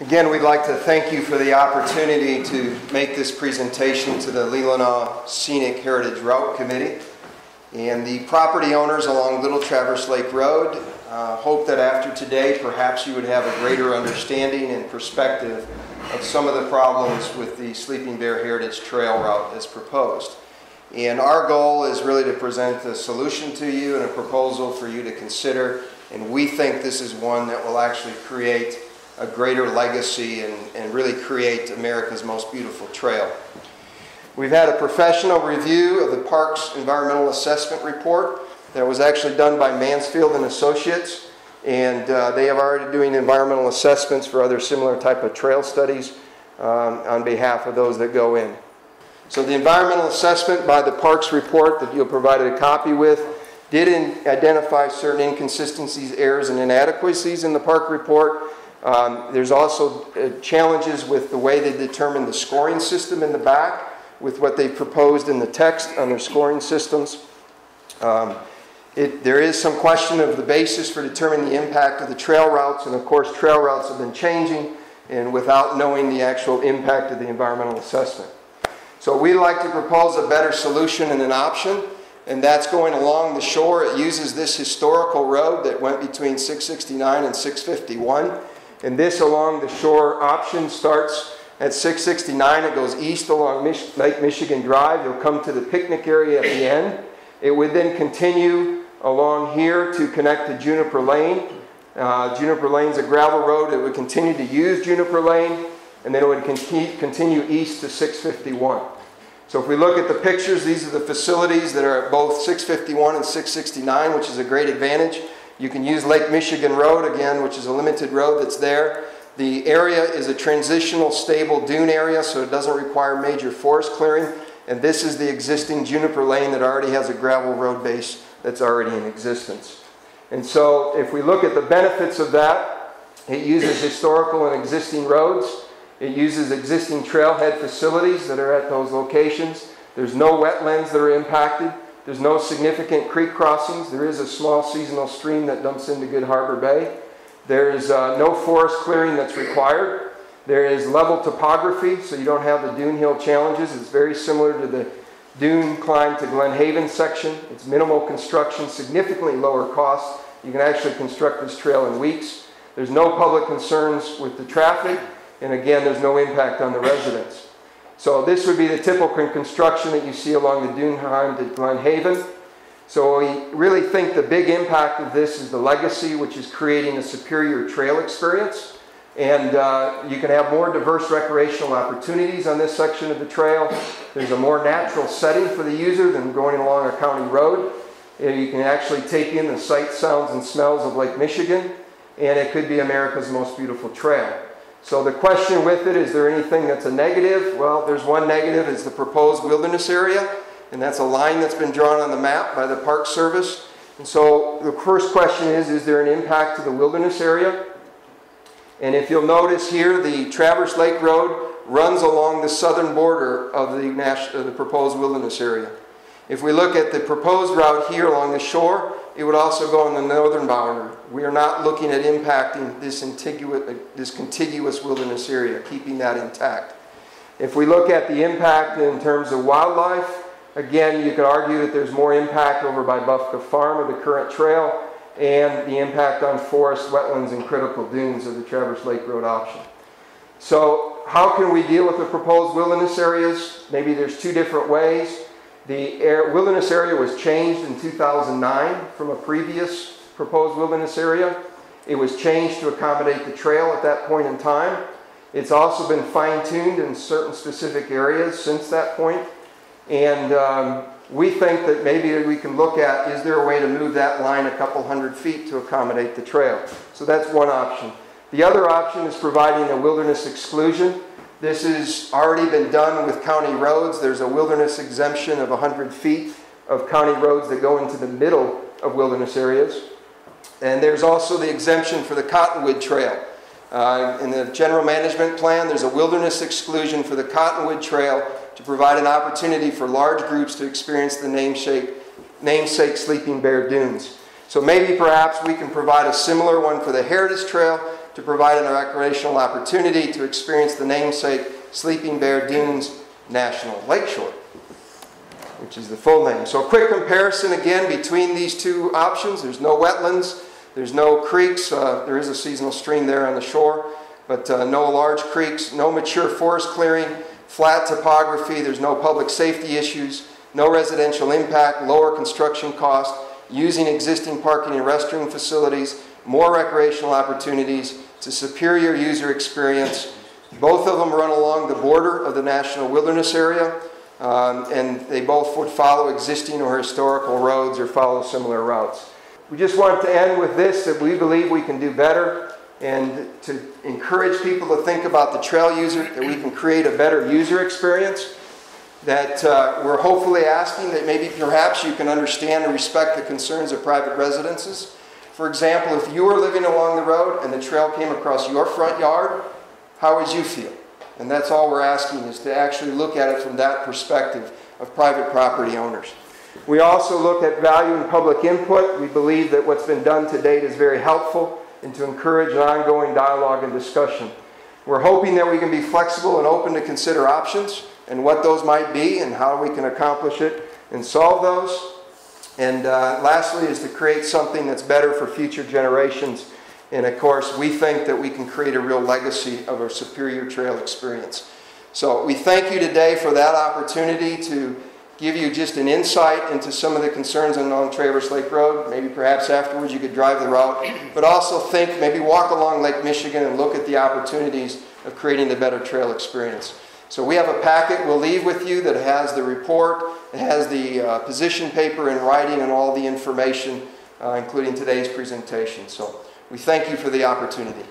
Again, we'd like to thank you for the opportunity to make this presentation to the Leelanau Scenic Heritage Route Committee. And the property owners along Little Traverse Lake Road hope that after today perhaps you would have a greater understanding and perspective of some of the problems with the Sleeping Bear Heritage Trail route as proposed. And our goal is really to present a solution to you and a proposal for you to consider. And we think this is one that will actually create a greater legacy and really create America's most beautiful trail. We've had a professional review of the park's environmental assessment report that was actually done by Mansfield and Associates, and they have already doing environmental assessments for other similar type of trail studies on behalf of those that go in. So the environmental assessment by the park's report that you'll provided a copy with did identify certain inconsistencies, errors, and inadequacies in the park report. There's also challenges with the way they determine the scoring system in the back with what they proposed in the text on their scoring systems. There is some question of the basis for determining the impact of the trail routes, and of course trail routes have been changing and without knowing the actual impact of the environmental assessment. So we'd like to propose a better solution and an option, and that's going along the shore. It uses this historical road that went between 669 and 651. And this along the shore option starts at 669. It goes east along Lake Michigan Drive. You'll come to the picnic area at the end. It would then continue along here to connect to Juniper Lane. Juniper Lane's a gravel road. It would continue to use Juniper Lane, and then it would continue east to 651. So if we look at the pictures, these are the facilities that are at both 651 and 669, which is a great advantage. You can use Lake Michigan Road again, which is a limited road that's there. The area is a transitional stable dune area, so it doesn't require major forest clearing. And this is the existing Juniper Lane that already has a gravel road base that's already in existence. And so if we look at the benefits of that, it uses historical and existing roads. It uses existing trailhead facilities that are at those locations. There's no wetlands that are impacted. There's no significant creek crossings. There is a small seasonal stream that dumps into Good Harbor Bay. There is no forest clearing that's required. There is level topography, so you don't have the dune hill challenges. It's very similar to the dune climb to Glen Haven section. It's minimal construction, significantly lower cost. You can actually construct this trail in weeks. There's no public concerns with the traffic, and again, there's no impact on the residents. So this would be the typical construction that you see along the dune climb to Glen Haven. So we really think the big impact of this is the legacy, which is creating a superior trail experience. And you can have more diverse recreational opportunities on this section of the trail. There's a more natural setting for the user than going along a county road. You can actually take in the sights, sounds, and smells of Lake Michigan, and it could be America's most beautiful trail. So the question with it, is there anything that's a negative? Well, there's one negative, it's the proposed wilderness area, and that's a line that's been drawn on the map by the Park Service. And so the first question is there an impact to the wilderness area? And if you'll notice here, the Traverse Lake Road runs along the southern border of the proposed wilderness area. If we look at the proposed route here along the shore, it would also go on the northern boundary. We are not looking at impacting this contiguous wilderness area, keeping that intact. If we look at the impact in terms of wildlife, again, you could argue that there's more impact over by Bufka Farm or the current trail, and the impact on forest, wetlands, and critical dunes of the Traverse Lake Road option. So how can we deal with the proposed wilderness areas? Maybe there's two different ways. The wilderness area was changed in 2009 from a previous proposed wilderness area. It was changed to accommodate the trail at that point in time. It's also been fine-tuned in certain specific areas since that point. And we think that maybe we can look at, is there a way to move that line a couple hundred feet to accommodate the trail? So that's one option. The other option is providing a wilderness exclusion. This has already been done with county roads. There's a wilderness exemption of 100 feet of county roads that go into the middle of wilderness areas. And there's also the exemption for the Cottonwood Trail. In the general management plan, there's a wilderness exclusion for the Cottonwood Trail to provide an opportunity for large groups to experience the namesake Sleeping Bear Dunes. So maybe perhaps we can provide a similar one for the Heritage Trail, to provide a recreational opportunity to experience the namesake Sleeping Bear Dunes National Lakeshore, which is the full name. So a quick comparison again between these two options. There's no wetlands, there's no creeks, there is a seasonal stream there on the shore, but no large creeks, no mature forest clearing, flat topography, there's no public safety issues, no residential impact, lower construction cost, using existing parking and restroom facilities, more recreational opportunities, to superior user experience. Both of them run along the border of the National Wilderness Area, and they both would follow existing or historical roads or follow similar routes. We just want to end with this, that we believe we can do better, and to encourage people to think about the trail user, that we can create a better user experience, that we're hopefully asking that maybe perhaps you can understand and respect the concerns of private residences. For example, if you were living along the road and the trail came across your front yard, how would you feel? And that's all we're asking, is to actually look at it from that perspective of private property owners. We also look at value and public input. We believe that what's been done to date is very helpful, and to encourage an ongoing dialogue and discussion. We're hoping that we can be flexible and open to consider options and what those might be and how we can accomplish it and solve those. And lastly is to create something that's better for future generations. And of course, we think that we can create a real legacy of a superior trail experience. So we thank you today for that opportunity to give you just an insight into some of the concerns along Traverse Lake Road. Maybe perhaps afterwards you could drive the route, but also think, maybe walk along Lake Michigan and look at the opportunities of creating the better trail experience. So we have a packet we'll leave with you that has the report, it has the position paper in writing and all the information, including today's presentation. So we thank you for the opportunity.